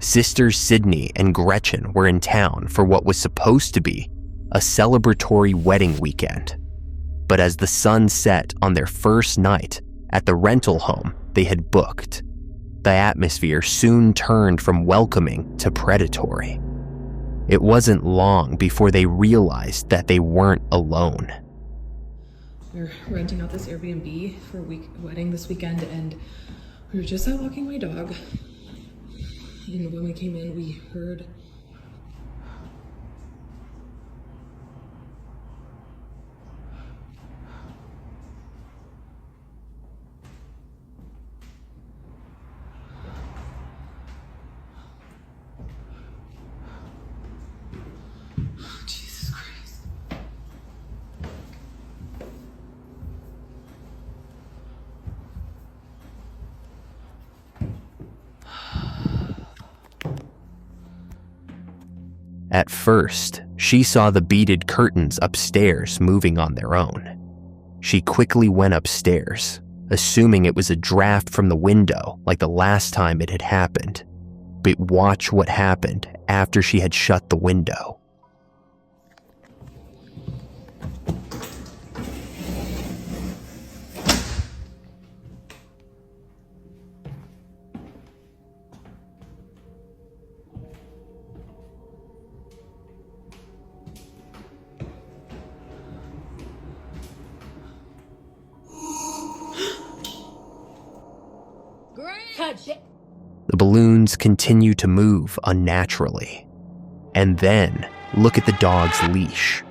Sisters Sydney and Gretchen were in town for what was supposed to be a celebratory wedding weekend. But as the sun set on their first night at the rental home they had booked, the atmosphere soon turned from welcoming to predatory. It wasn't long before they realized that they weren't alone. We're renting out this Airbnb for a wedding this weekend, and we were just out walking my dog. And when we came in, we heard Jesus Christ. At first, she saw the beaded curtains upstairs moving on their own. She quickly went upstairs, assuming it was a draft from the window like the last time it had happened. But watch what happened after she had shut the window. The balloons continue to move unnaturally. And then, look at the dog's leash.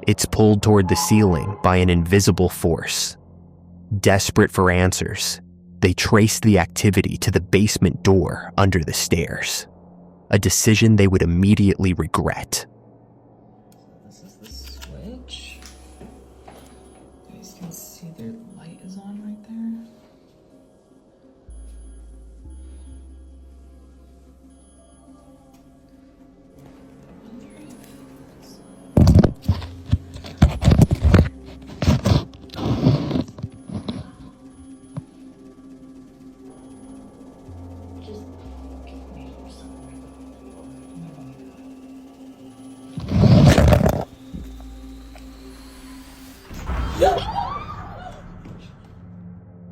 It's pulled toward the ceiling by an invisible force. Desperate for answers, they trace the activity to the basement door under the stairs. A decision they would immediately regret. This is the switch. You guys can see their light is on right there.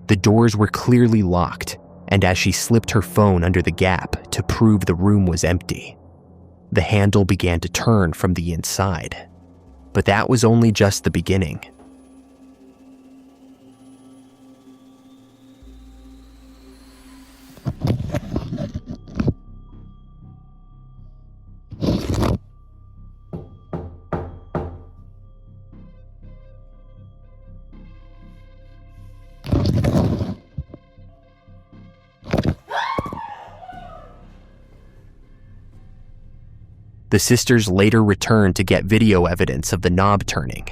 The doors were clearly locked, and as she slipped her phone under the gap to prove the room was empty, the handle began to turn from the inside. But that was only just the beginning. The sisters later returned to get video evidence of the knob turning,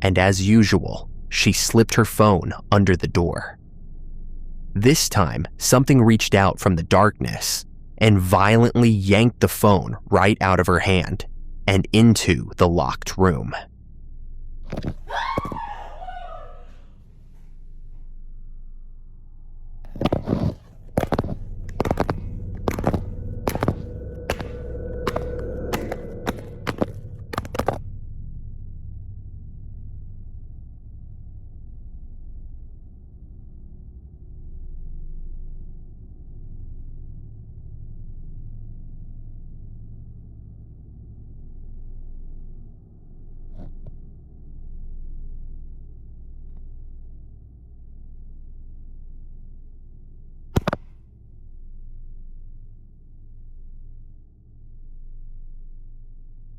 and as usual, she slipped her phone under the door. This time, something reached out from the darkness and violently yanked the phone right out of her hand and into the locked room.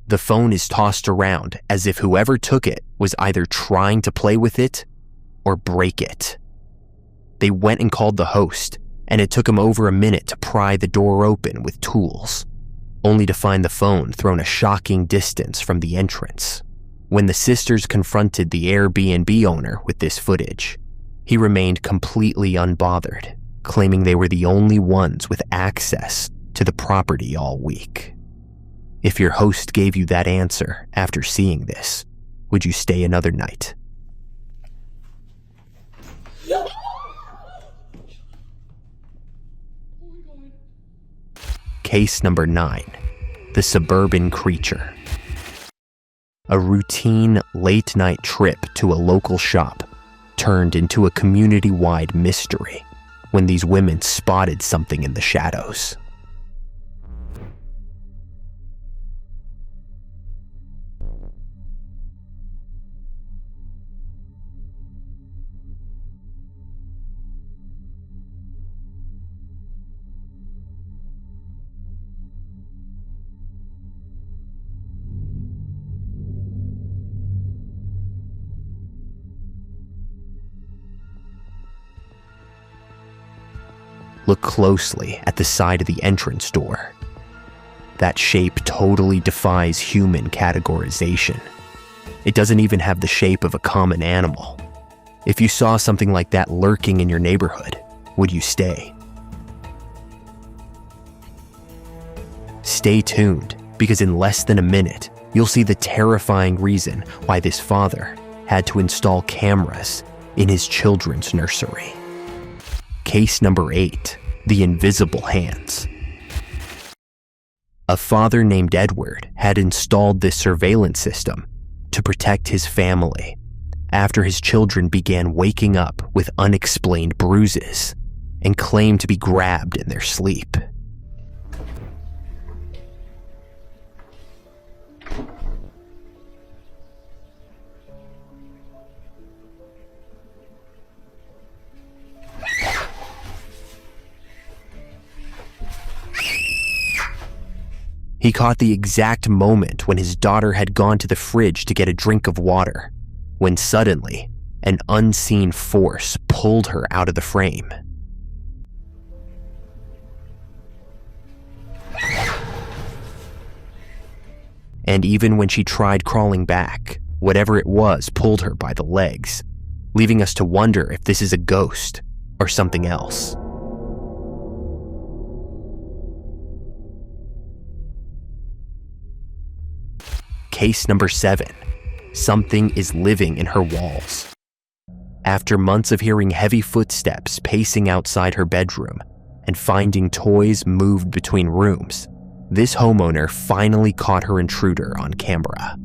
The phone is tossed around as if whoever took it was either trying to play with it or break it. They went and called the host, and it took him over a minute to pry the door open with tools, only to find the phone thrown a shocking distance from the entrance. When the sisters confronted the Airbnb owner with this footage, he remained completely unbothered, claiming they were the only ones with access to the property all week. If your host gave you that answer after seeing this, would you stay another night? Case number 9, the Suburban creature. A routine late-night trip to a local shop turned into a community-wide mystery when these women spotted something in the shadows. Look closely at the side of the entrance door. That shape totally defies human categorization. It doesn't even have the shape of a common animal. If you saw something like that lurking in your neighborhood, would you stay? Stay tuned, because in less than a minute, you'll see the terrifying reason why this father had to install cameras in his children's nursery. Case number 8, the invisible hands. A father named Edward had installed this surveillance system to protect his family after his children began waking up with unexplained bruises and claimed to be grabbed in their sleep. He caught the exact moment when his daughter had gone to the fridge to get a drink of water, when suddenly, an unseen force pulled her out of the frame. And even when she tried crawling back, whatever it was pulled her by the legs, leaving us to wonder if this is a ghost or something else. Case number 7, something is living in her walls. After months of hearing heavy footsteps pacing outside her bedroom and finding toys moved between rooms, this homeowner finally caught her intruder on camera.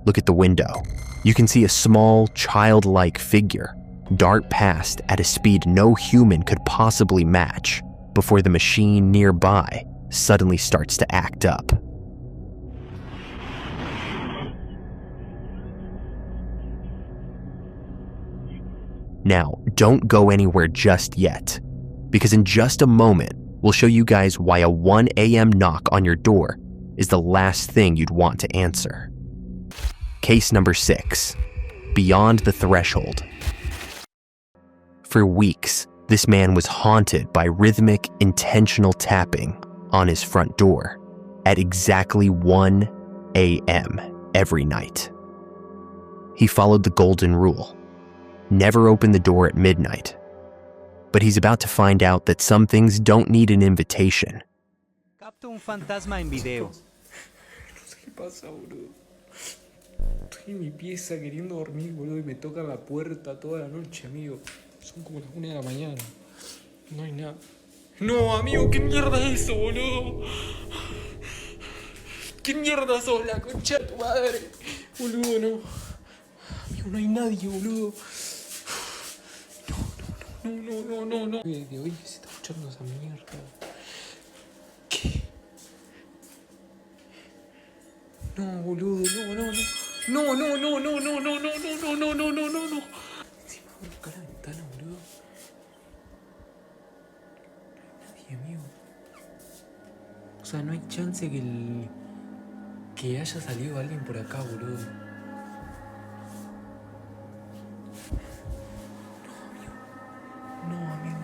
Look at the window. You can see a small, childlike figure dart past at a speed no human could possibly match before the machine nearby suddenly starts to act up. Now, don't go anywhere just yet, because in just a moment, we'll show you guys why a 1 a.m. knock on your door is the last thing you'd want to answer. Case number 6, beyond the threshold. For weeks, this man was haunted by rhythmic, intentional tapping on his front door at exactly 1 a.m. every night. He followed the golden rule: never open the door at midnight. But he's about to find out that some things don't need an invitation. Capto un fantasma en video. No sé qué pasa, boludo. Estoy en mi pieza queriendo dormir, boludo, y me tocan la puerta toda la noche, amigo. Son como las 1 de la mañana. No hay nada. No, amigo, ¿qué mierda es eso, boludo? ¿Qué mierda sos, la concha de tu madre? Boludo, no. Amigo, no hay nadie, boludo. No. De hoy se está escuchando esa mierda. ¿Qué? No, boludo, no. No. Encima voy a buscar la ventana, boludo. No hay nadie, amigo. O sea, no hay chance que haya salido alguien por acá, boludo. No, amigo,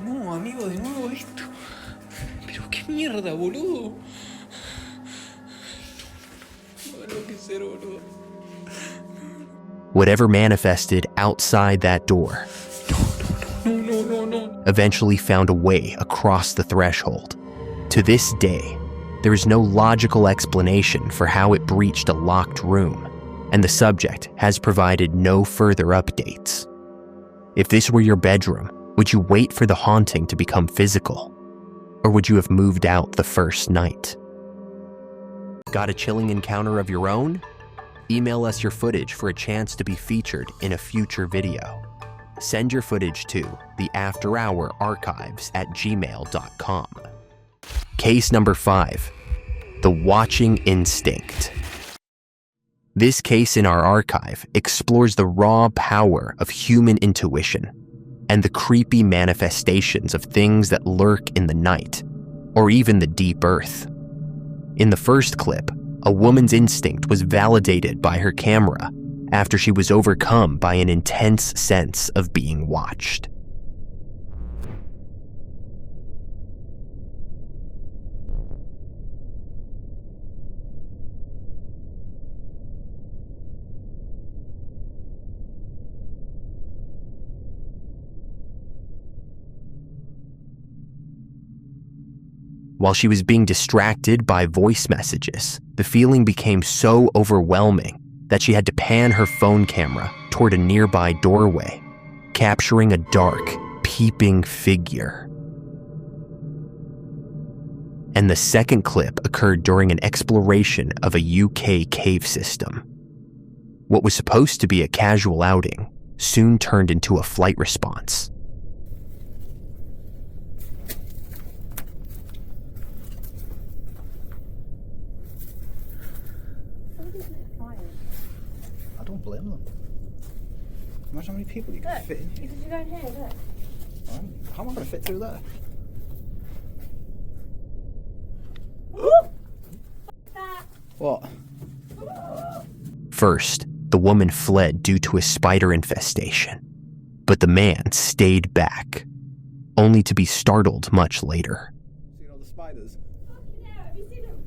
no. No, amigo, de nuevo esto. Pero qué mierda, boludo. enloquecer, boludo. Whatever manifested outside that door No. eventually found a way across the threshold. To this day, there is no logical explanation for how it breached a locked room, and the subject has provided no further updates. If this were your bedroom, would you wait for the haunting to become physical? Or would you have moved out the first night? Got a chilling encounter of your own? Email us your footage for a chance to be featured in a future video. Send your footage to theafterhourarchives@gmail.com. Case number 5, the watching instinct. This case in our archive explores the raw power of human intuition and the creepy manifestations of things that lurk in the night, or even the deep earth. In the first clip, a woman's instinct was validated by her camera after she was overcome by an intense sense of being watched. While she was being distracted by voice messages, the feeling became so overwhelming that she had to pan her phone camera toward a nearby doorway, capturing a dark, peeping figure. And the second clip occurred during an exploration of a UK cave system. What was supposed to be a casual outing soon turned into a flight response. I don't blame them. Imagine how many people you can fit in here. Because you go in here, look. How am I going to fit through there? What? First, the woman fled due to a spider infestation, but the man stayed back, only to be startled much later. See all the spiders? Yeah, have you seen them?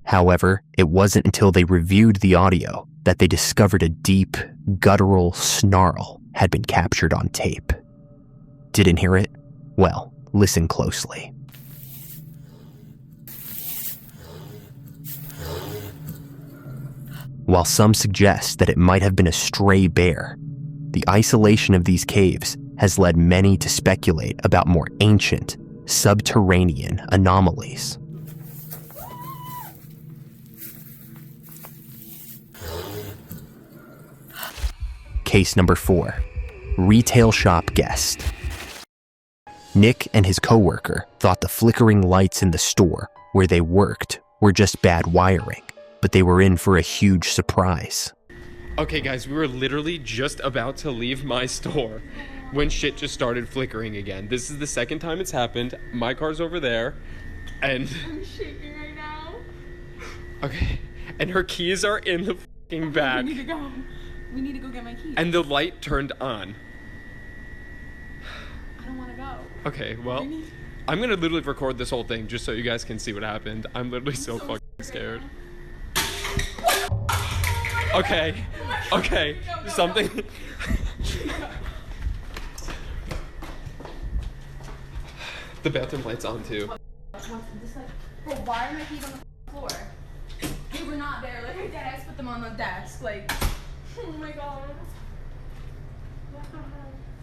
However, it wasn't until they reviewed the audio that they discovered a deep, guttural snarl had been captured on tape. Didn't hear it? Well, listen closely. While some suggest that it might have been a stray bear, the isolation of these caves has led many to speculate about more ancient, subterranean anomalies. Case number 4, retail shop guest. Nick and his coworker thought the flickering lights in the store where they worked were just bad wiring, but they were in for a huge surprise. Okay guys, we were literally just about to leave my store when shit just started flickering again. This is the second time it's happened. My car's over there, and... I'm shaking right now. Okay, and her keys are in the fucking bag. We need to go. We need to go get my keys. And the light turned on. I don't want to go. Okay, well, I'm gonna literally record this whole thing just so you guys can see what happened. I'm literally so fucking scared. Okay, something... The bathroom light's on too. Bro, why are my keys on the floor? They were not there. Like, my dad put them on the desk. Like, oh my god.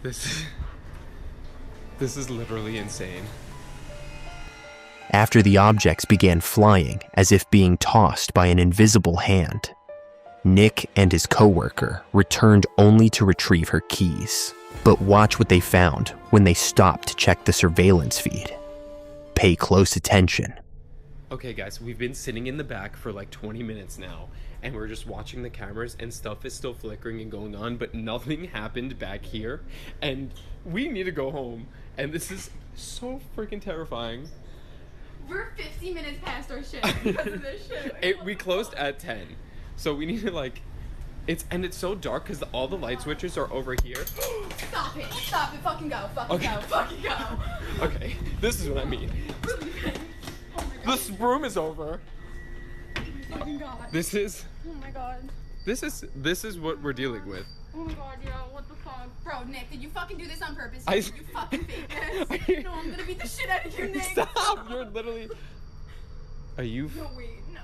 This is literally insane. After the objects began flying as if being tossed by an invisible hand, Nick and his coworker returned only to retrieve her keys. But watch what they found when they stopped to check the surveillance feed. Pay close attention. Okay guys, we've been sitting in the back for like 20 minutes now, and we're just watching the cameras, and stuff is still flickering and going on, but nothing happened back here, and we need to go home, and this is so freaking terrifying. We're 50 minutes past our shift because of this shit. We closed at 10, so we need to like It's so dark because all the light switches are over here. Stop it, fucking go, fucking go. Okay, this is what I mean. Oh my god. This room is over. Oh my fucking god. This is Oh my god. this is what we're dealing with. Oh my god, yeah, what the fuck? Bro, Nick, did you fucking do this on purpose? I- Did you fucking fake this? No, I'm gonna beat the shit out of you, Nick. Stop! You're literally. Are you? No, wait, no.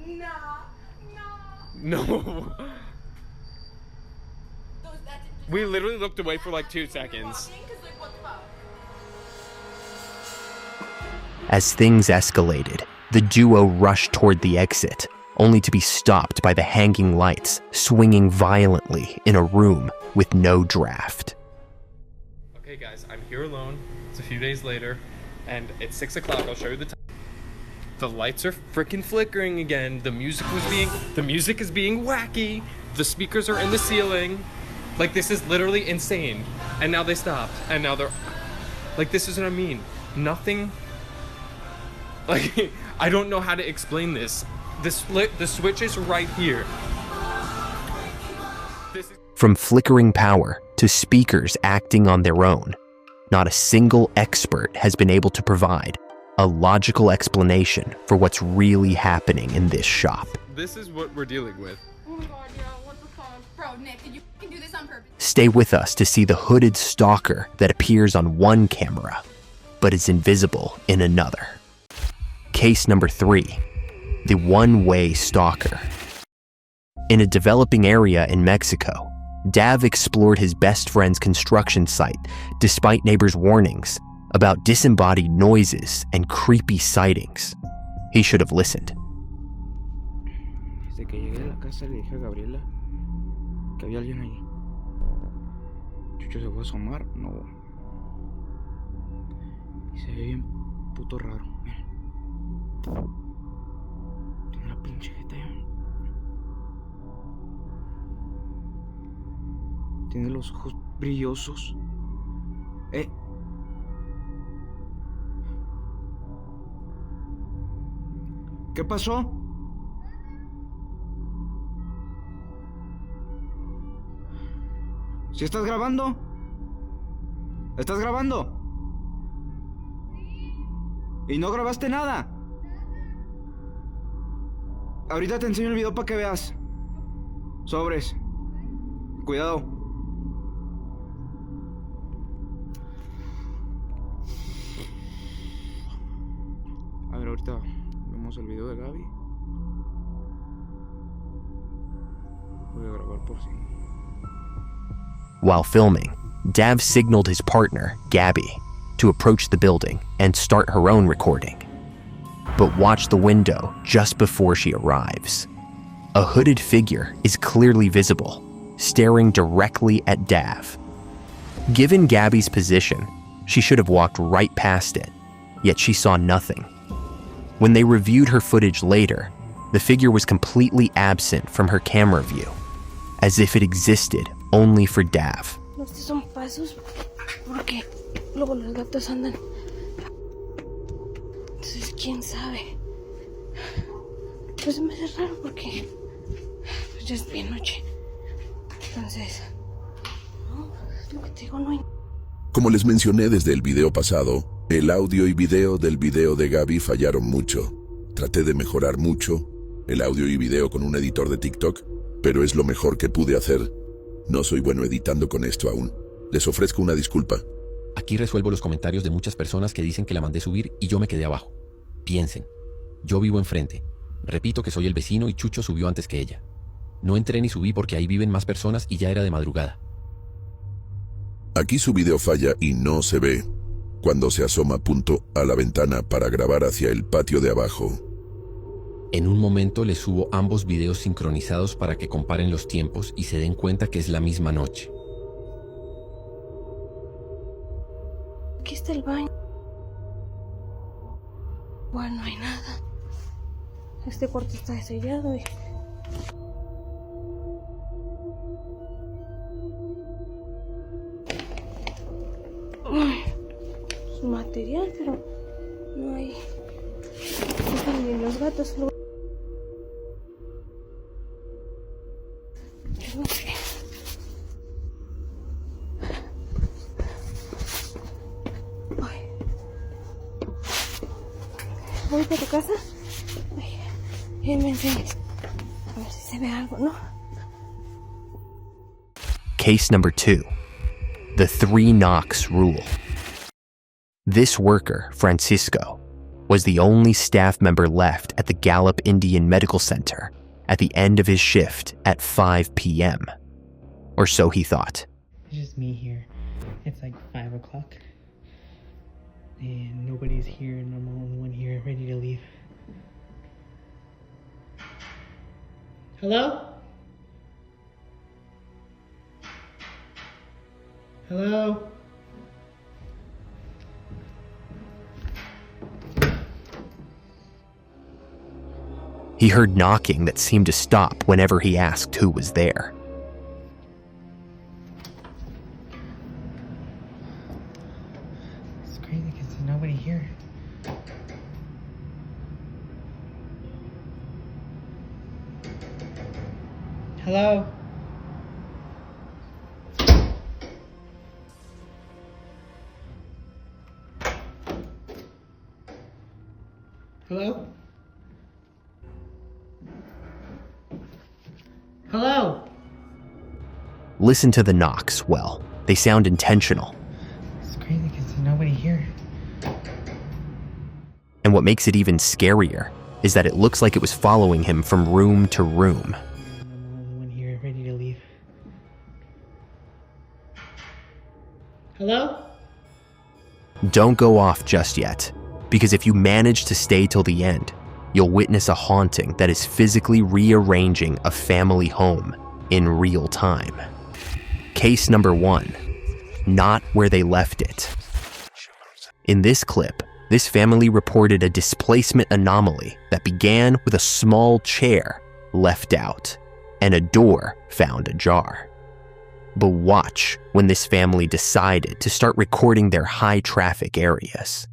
Nah. No. Those, We literally looked away for like 2 seconds. Like, what the fuck? As things escalated, the duo rushed toward the exit, only to be stopped by the hanging lights swinging violently in a room with no draft. Okay, guys, I'm here alone. It's a few days later, and it's 6 o'clock. I'll show you the time. The lights are freaking flickering again. The music is being wacky. The speakers are in the ceiling. Like, this is literally insane. And now they stopped. And now they're like, this is what I mean. Nothing. Like, I don't know how to explain this. The switch is right here. From flickering power to speakers acting on their own, not a single expert has been able to provide a logical explanation for what's really happening in this shop. This is what we're dealing with. Oh my god, yeah, what the fuck? Bro, Nick, did you fucking do this on purpose? Stay with us to see the hooded stalker that appears on one camera, but is invisible in another. Case number 3, the one-way stalker. In a developing area in Mexico, Dav explored his best friend's construction site despite neighbors' warnings about disembodied noises and creepy sightings. He should have listened. Desde que llegué a la casa le dije a Gabriela que había alguien allí. Chucho se fue a asomar, no. Y se ve bien puto raro. Miren. Tiene la pinche jeta ahí. Tiene los ojos brillosos. ¿Qué pasó? ¿Sí estás grabando? ¿Estás grabando? ¿Y no grabaste nada? Ahorita te enseño el video para que veas. Sobres. Cuidado. A ver, ahorita vemos el video de Gaby. Voy a grabar por si. While filming, Dav signaled his partner, Gabby, to approach the building and start her own recording. But watch the window just before she arrives. A hooded figure is clearly visible, staring directly at Dav. Given Gabby's position, she should have walked right past it, yet she saw nothing. When they reviewed her footage later, the figure was completely absent from her camera view, as if it existed only for Dav. Estos son pasos porque luego los gatos andan. Entonces, quién sabe. Pues me hace raro porque pues ya es bien noche. Entonces, no, es lo que te digo, no hay. Como les mencioné desde el video pasado, el audio y video del video de Gaby fallaron mucho. Traté de mejorar mucho el audio y video con un editor de TikTok, pero es lo mejor que pude hacer. No soy bueno editando con esto aún. Les ofrezco una disculpa. Aquí resuelvo los comentarios de muchas personas que dicen que la mandé subir y yo me quedé abajo. Piensen, yo vivo enfrente. Repito que soy el vecino y Chucho subió antes que ella. No entré ni subí porque ahí viven más personas y ya era de madrugada. Aquí su video falla y no se ve cuando se asoma a la ventana para grabar hacia el patio de abajo. En un momento les subo ambos videos sincronizados para que comparen los tiempos y se den cuenta que es la misma noche. Aquí está el baño. Bueno, no hay nada. Este cuarto está sellado y... Es material, pero no hay... No están ni los gatos. se me hace. Ay. Voy para tu casa. Ay, y me enseñes. A ver si se ve algo, ¿no? Case number 2. The 3 knocks rule. This worker, Francisco, was the only staff member left at the Gallup Indian Medical Center at the end of his shift at 5 p.m. Or so he thought. It's just me here. It's like 5 o'clock. And nobody's here, and I'm the only one here ready to leave. Hello? Hello? He heard knocking that seemed to stop whenever he asked who was there. It's crazy because there's nobody here. Hello? Hello? Hello? Listen to the knocks. Well, they sound intentional. It's crazy because there's nobody here. And what makes it even scarier is that it looks like it was following him from room to room. I'm the only one here ready to leave. Hello? Don't go off just yet, because if you manage to stay till the end, you'll witness a haunting that is physically rearranging a family home in real time. Case number 1, not where they left it. In this clip, this family reported a displacement anomaly that began with a small chair left out and a door found ajar. But watch when this family decided to start recording their high traffic areas.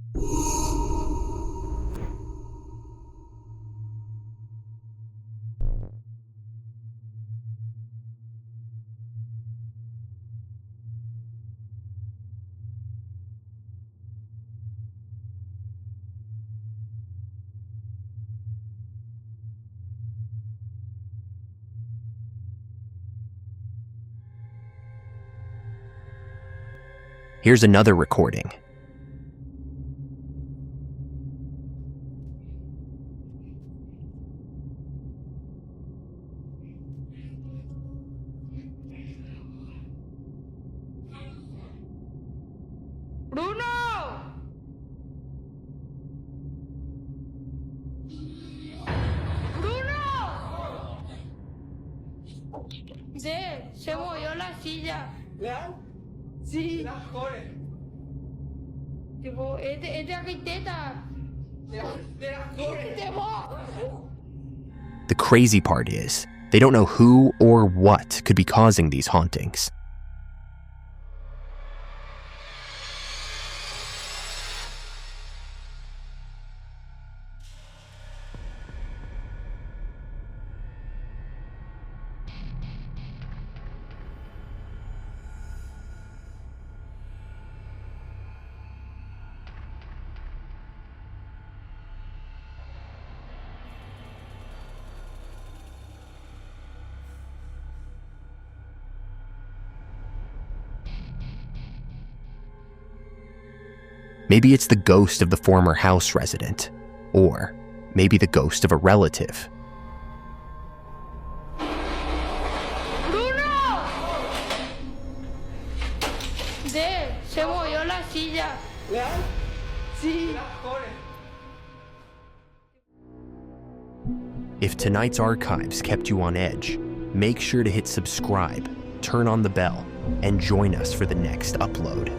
Here's another recording. ¡Bruno! ¡Bruno! Se movió la silla. ¿Real? Sí. Las jodes. Tipo, es de arquitecta. De las jodes. The crazy part is, they don't know who or what could be causing these hauntings. Maybe it's the ghost of the former house resident, or maybe the ghost of a relative. ¡Bruno! Se movió la silla. ¿Real? Sí. Las jodes. If tonight's archives kept you on edge, make sure to hit subscribe, turn on the bell, and join us for the next upload.